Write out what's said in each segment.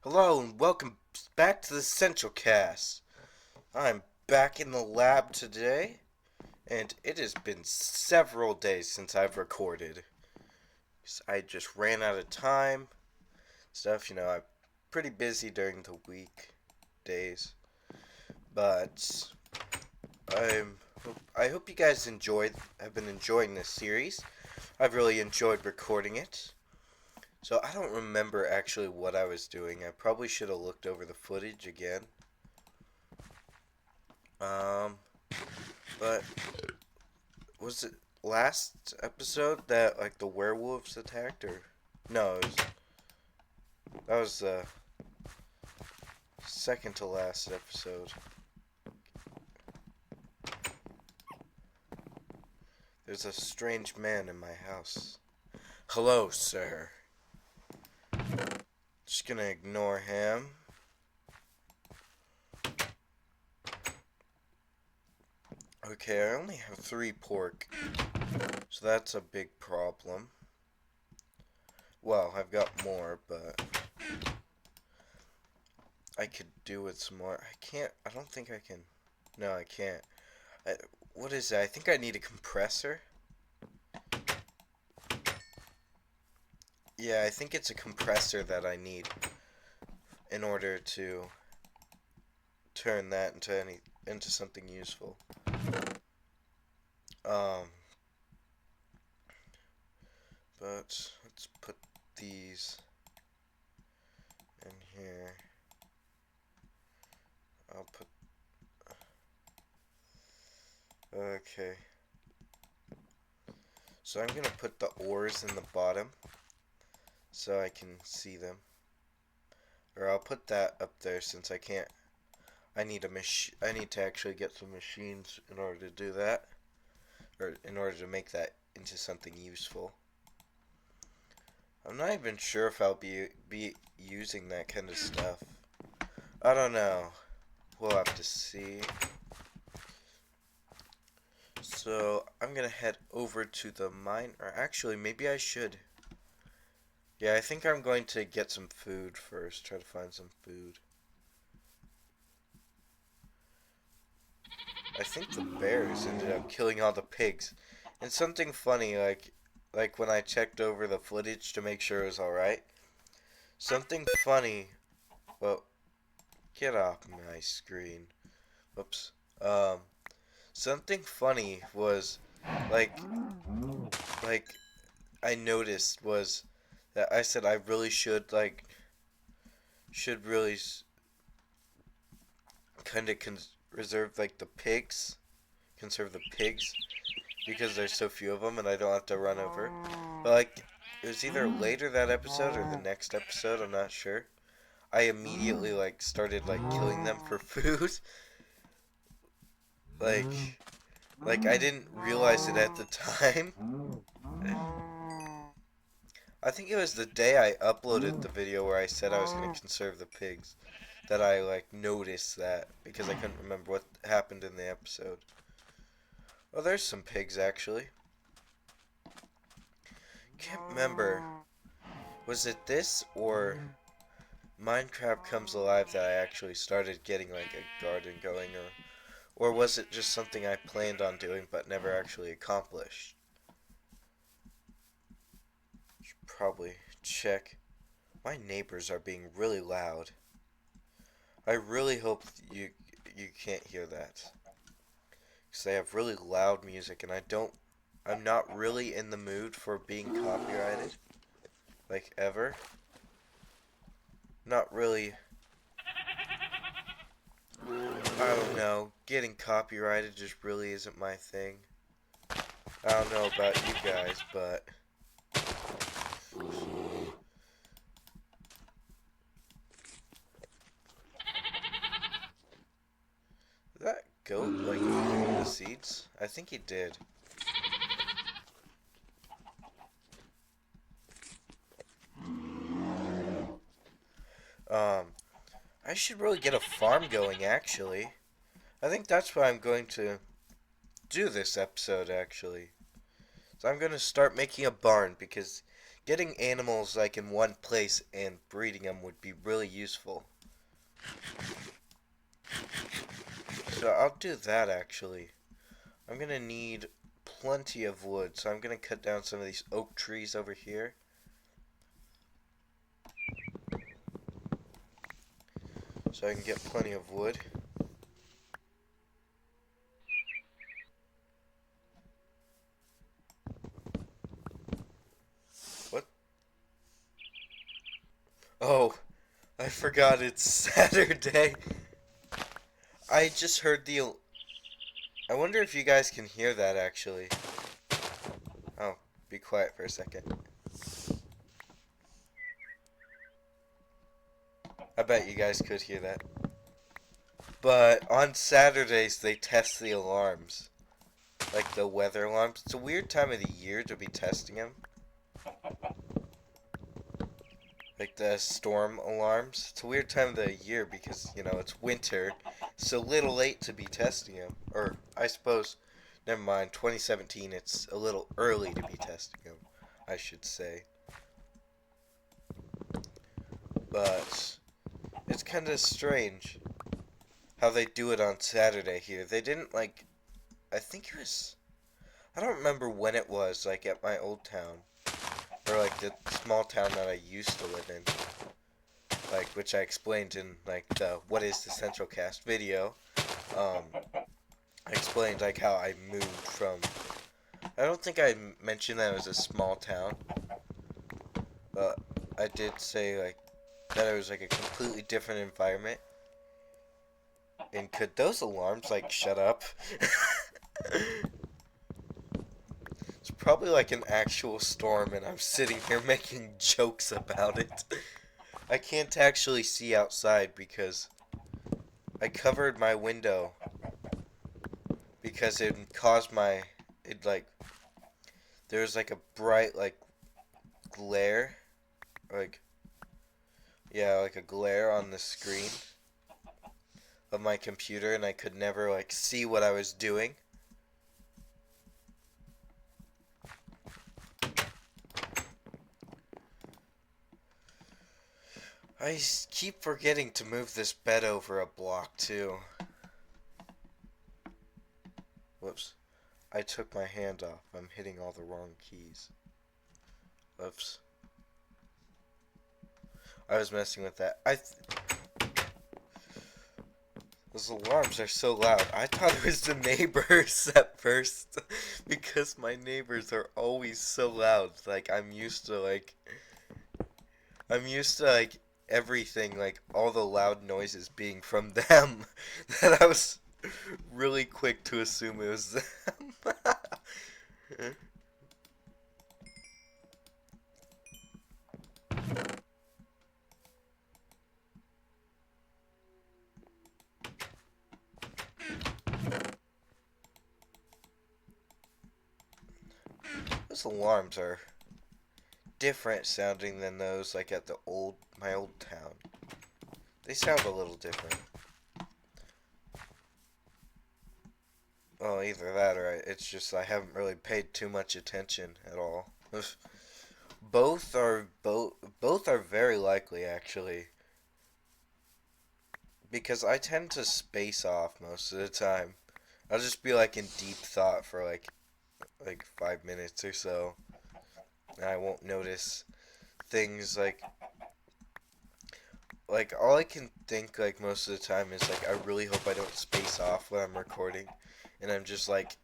Hello and welcome back to the Central Cast. I'm back in the lab today, and it has been several days since I've recorded. I just ran out of time, I'm pretty busy during the week days, but I'm I hope you guys have been enjoying this series. I've really enjoyed recording it. So I don't remember actually what I was doing. I probably should have looked over the footage again. Um, but was it last episode that like the werewolves attacked, or no? That was the second to last episode. There's a strange man in my house. Hello, sir. Just gonna ignore him. Okay, I only have 3 pork, so that's a big problem. Well, I've got more, but I could do with some more. I don't think I can. No, I can't. What is that? I think I need a compressor. Yeah, I think it's a compressor that I need in order to turn that into something useful. But let's put these in here. I'll put. Okay. So I'm gonna put the ores in the bottom so I can see them. Or I'll put that up there since I can't. I need to actually get some machines in order to do that, or in order to make that into something useful. I'm not even sure if I'll be using that kind of stuff. I don't know. We'll have to see. So I'm gonna head over to the mine, or actually maybe I should. Yeah, I think I'm going to get some food first. Try to find some food. I think the bears ended up killing all the pigs. And something funny, like when I checked over the footage to make sure it was alright. Something funny. Well, get off my screen. Whoops. Something funny was like like I noticed was that I said I really should really kind of reserve like the pigs, conserve the pigs because there's so few of them and I don't have to run over. But like it was either later that episode or the next episode, I'm not sure. I immediately like started like killing them for food. like I didn't realize it at the time. I think it was the day I uploaded the video where I said I was going to conserve the pigs that I like noticed that because I couldn't remember what happened in the episode. Oh, there's some pigs actually. Can't remember. Was it this or Minecraft Comes Alive that I actually started getting like a garden going, or was it just something I planned on doing but never actually accomplished? Should probably check. My neighbors are being really loud. I really hope you can't hear that. Because they have really loud music and I'm not really in the mood for being copyrighted. Like ever. Not really. I don't know. Getting copyrighted just really isn't my thing. I don't know about you guys, but did that goat like eat the seeds? I think he did. I should really get a farm going actually. I think that's what I'm going to do this episode actually. So I'm going to start making a barn because getting animals like in one place and breeding them would be really useful. So I'll do that actually. I'm gonna need plenty of wood, so I'm gonna cut down some of these oak trees over here. So I can get plenty of wood. What? Oh, I forgot it's Saturday. I just heard the... I wonder if you guys can hear that actually. Oh, be quiet for a second. I bet you guys could hear that. But on Saturdays they test the alarms. Like the weather alarms. It's a weird time of the year to be testing them. Like the storm alarms. It's a weird time of the year because, you know, it's winter. It's a little late to be testing them. Or, I suppose, never mind, 2017, it's a little early to be testing them, I should say. But, it's kind of strange how they do it on Saturday here. They didn't, like, I think it was, I don't remember when it was, like, at my old town. Or, like, the small town that I used to live in. Like, which I explained in, like, the What is the Central Cast video. I explained, like, how I moved from... I don't think I mentioned that it was a small town. But I did say, like, that it was, like, a completely different environment. And could those alarms, like, shut up? It's probably, like, an actual storm, and I'm sitting here making jokes about it. I can't actually see outside because I covered my window because it caused my, it like, there was like a bright like glare, like, yeah, like a glare on the screen of my computer, and I could never like see what I was doing. I keep forgetting to move this bed over a block too. Whoops. I took my hand off. I'm hitting all the wrong keys. Whoops. I was messing with that. Those alarms are so loud. I thought it was the neighbors at first. Because my neighbors are always so loud. Like, I'm used to, like, everything, like, all the loud noises being from them. That I was really quick to assume it was them. Those alarms are different sounding than those like at my old town. They sound a little different. Well, either that or it's just I haven't really paid too much attention at all. Both are very likely actually, because I tend to space off most of the time. I'll just be like in deep thought for like 5 minutes or so. And I won't notice things like all I can think like most of the time is like I really hope I don't space off when I'm recording, and I'm just like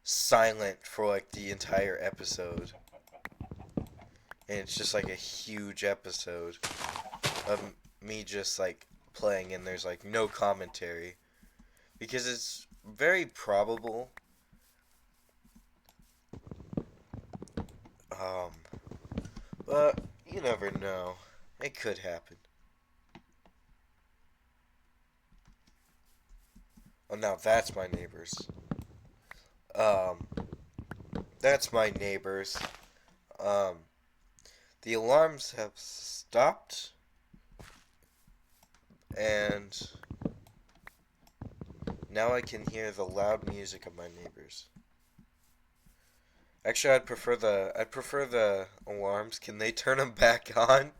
silent for like the entire episode, and it's just like a huge episode of me just like playing, and there's like no commentary, because it's very probable um but you never know, it could happen. Oh, now that's my neighbors. Um, that's my neighbors. Um, the alarms have stopped, and now I can hear the loud music of my neighbors. Actually, I'd prefer the alarms. Can they turn them back on?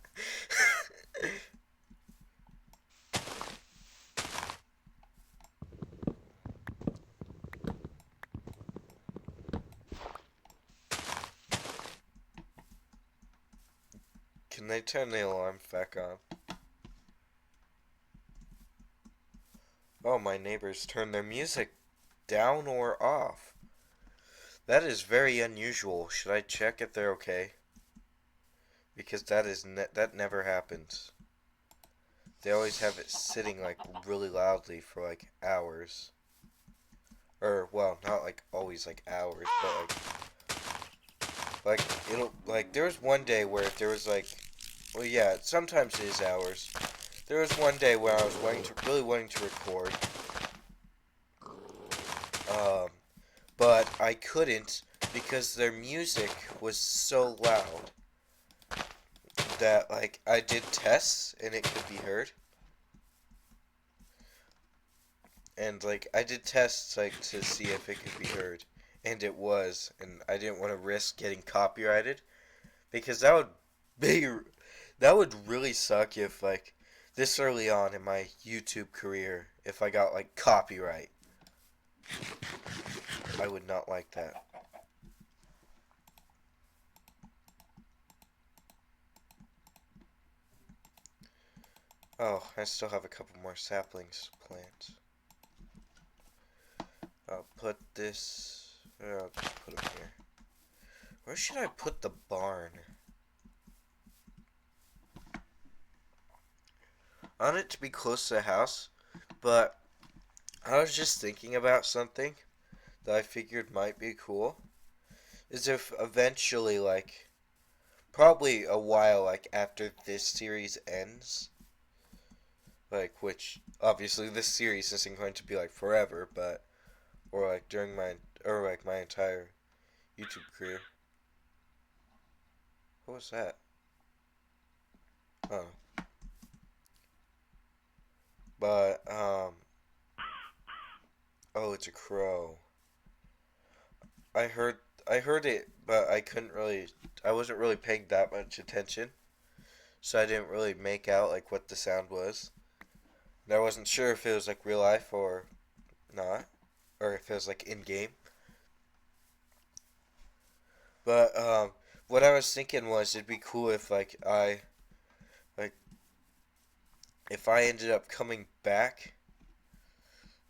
Can they turn the alarms back on? Oh, my neighbors turn their music down or off. That is very unusual. Should I check if they're okay? Because that never happens. They always have it sitting like really loudly for like hours. Or well, not like always like hours, but like it'll like there was one day where there was like well yeah, sometimes it is hours. There was one day where I was really wanting to record, um, but I couldn't because their music was so loud that like I did tests and it could be heard. And like I did tests like to see if it could be heard, and it was, and I didn't want to risk getting copyrighted because be that would really suck if like this early on in my YouTube career if I got like copyright. I would not like that. Oh, I still have a couple more saplings to plant. I'll put this. I'll just put them here. Where should I put the barn? I want it to be close to the house, but I was just thinking about something that I figured might be cool. Is if eventually, like, probably a while, like, after this series ends, like, which, obviously, this series isn't going to be, like, forever, but, or, like, like, my entire YouTube career. What was that? Oh. But, oh, it's a crow. I heard, I heard it, but I wasn't really paying that much attention, so I didn't really make out, like, what the sound was. And I wasn't sure if it was, like, real life or not, or if it was, like, in game. But, what I was thinking was it'd be cool if, like, if I ended up coming back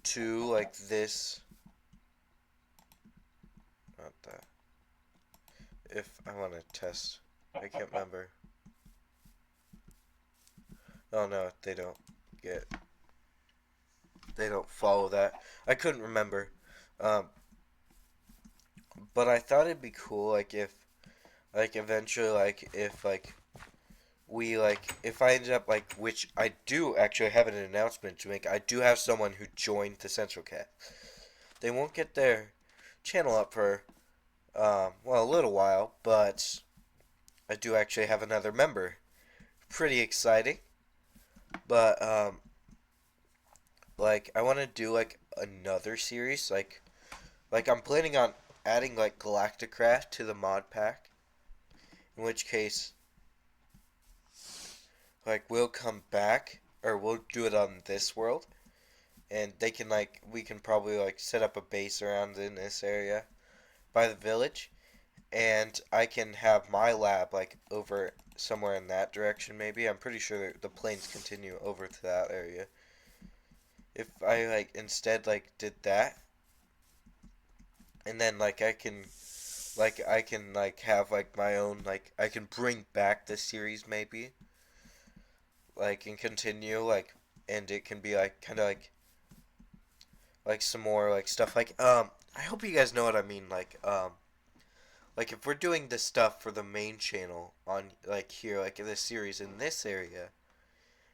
to, like, this, not that, if I want to test, I can't remember. Oh no, get, they don't follow that. I couldn't remember. Um, but I thought it'd be cool, like, if, like, eventually, like, if, like, if I ended up, like, which I do actually have an announcement to make, I do have someone who joined the Central Cat. They won't get their channel up for, well, a little while, but I do actually have another member. Pretty exciting. But, like, I want to do, like, another series, like, I'm planning on adding, like, Galacticraft to the mod pack, in which case, like, we'll come back, or we'll do it on this world, and they can, like, we can probably, like, set up a base around in this area by the village, and I can have my lab, like, over somewhere in that direction, maybe. I'm pretty sure the planes continue over to that area. If I, like, instead, like, did that, and then, I can, like, have, like, my own, like, I can bring back the series, maybe, like, and continue, like, and it can be, like, kind of, like, some more, like, stuff, like, I hope you guys know what I mean, like, if we're doing this stuff for the main channel on, like, here, like, in this series in this area,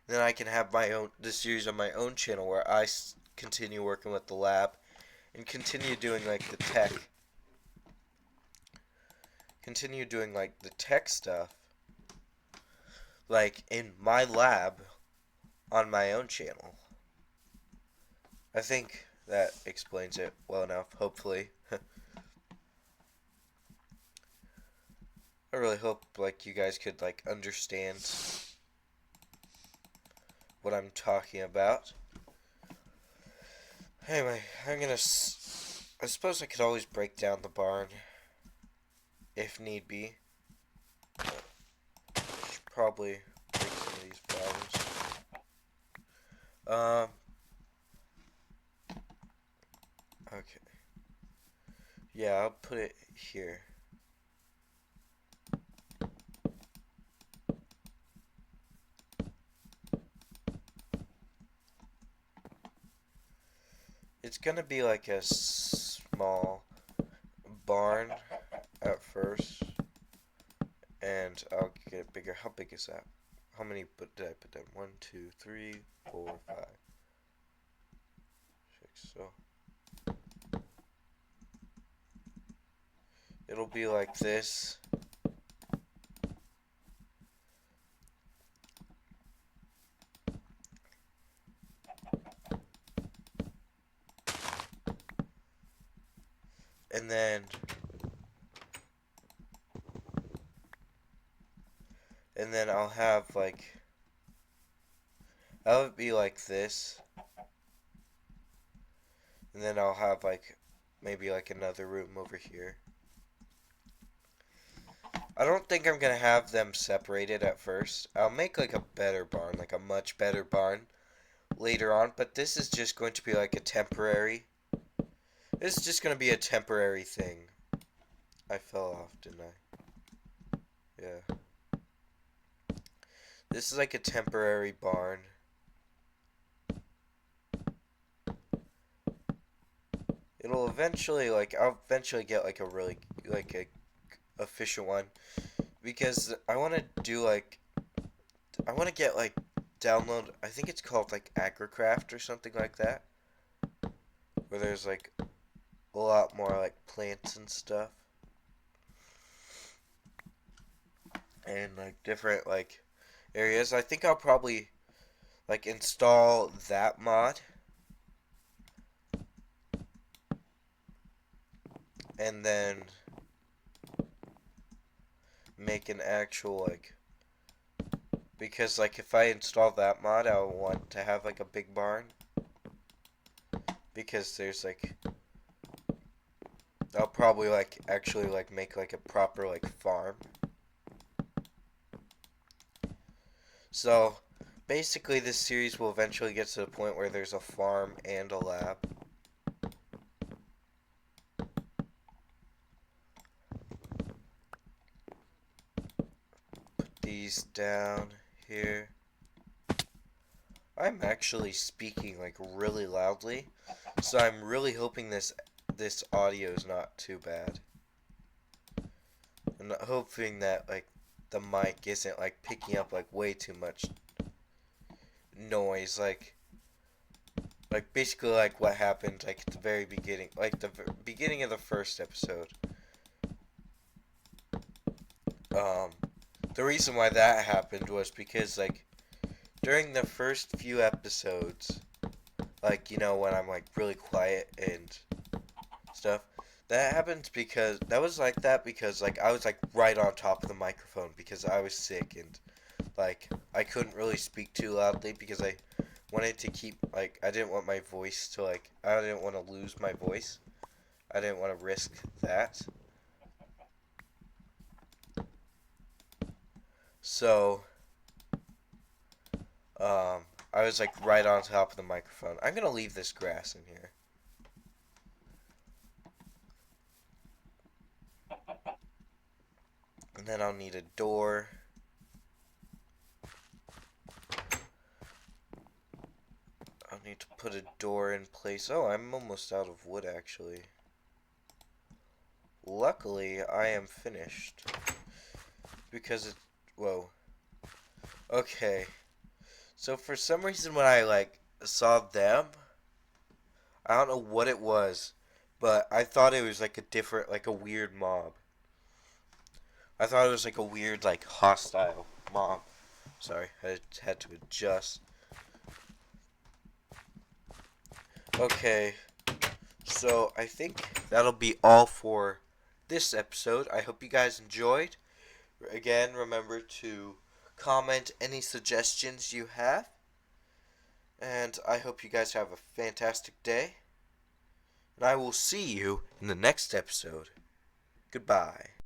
then I can have the series on my own channel where continue working with the lab and continue doing, like, the tech stuff, like, in my lab on my own channel. I think that explains it well enough, hopefully. I really hope like you guys could like understand what I'm talking about. Anyway, I suppose I could always break down the barn if need be. Should probably break some of these barns. Um. Okay. Yeah, I'll put it here. It's gonna be like a small barn at first, and I'll get it bigger. How big is that? How many did I put down? 1, 2, 3, 4, 5, 6. So it'll be like this. And then I'll have like that would be like this. And then I'll have like maybe like another room over here. I don't think I'm gonna have them separated at first. I'll make like a better barn, like a much better barn later on, but this is just going to be like a temporary. This is just going to be a temporary thing. I fell off, didn't I? Yeah. This is like a temporary barn. It'll eventually, like, I'll eventually get like a really, like a efficient one. Because I want to do like, I want to get like, download, I think it's called like AgriCraft or something like that. Where there's like a lot more like plants and stuff. And like different like areas. I think I'll probably like install that mod. And then make an actual like, because like if I install that mod I'll want to have like a big barn, because there's like I'll probably like actually like make like a proper like farm. So basically this series will eventually get to the point where there's a farm and a lab. Put these down here. I'm actually speaking like really loudly, so I'm really hoping this audio is not too bad. I'm not hoping that like the mic isn't like picking up like way too much noise, like basically like what happened like at the very beginning, like the beginning of the first episode. The reason why that happened was because like during the first few episodes, like, you know, when I'm like really quiet and stuff, that happens because that was like that because like I was like right on top of the microphone because I was sick, and like I couldn't really speak too loudly because I wanted to keep like, I didn't want my voice to like, I didn't want to lose my voice. I didn't want to risk that. So I was like right on top of the microphone. I'm gonna leave this grass in here. And then I'll need a door. I'll need to put a door in place. Oh, I'm almost out of wood actually. Luckily, I am finished. Because it... Whoa. Okay. So for some reason when I like saw them, I don't know what it was, but I thought it was like a different, like a weird mob. I thought it was like a weird, like hostile mob. Sorry, I had to adjust. Okay, so I think that'll be all for this episode. I hope you guys enjoyed. Again, remember to comment any suggestions you have. And I hope you guys have a fantastic day. And I will see you in the next episode. Goodbye.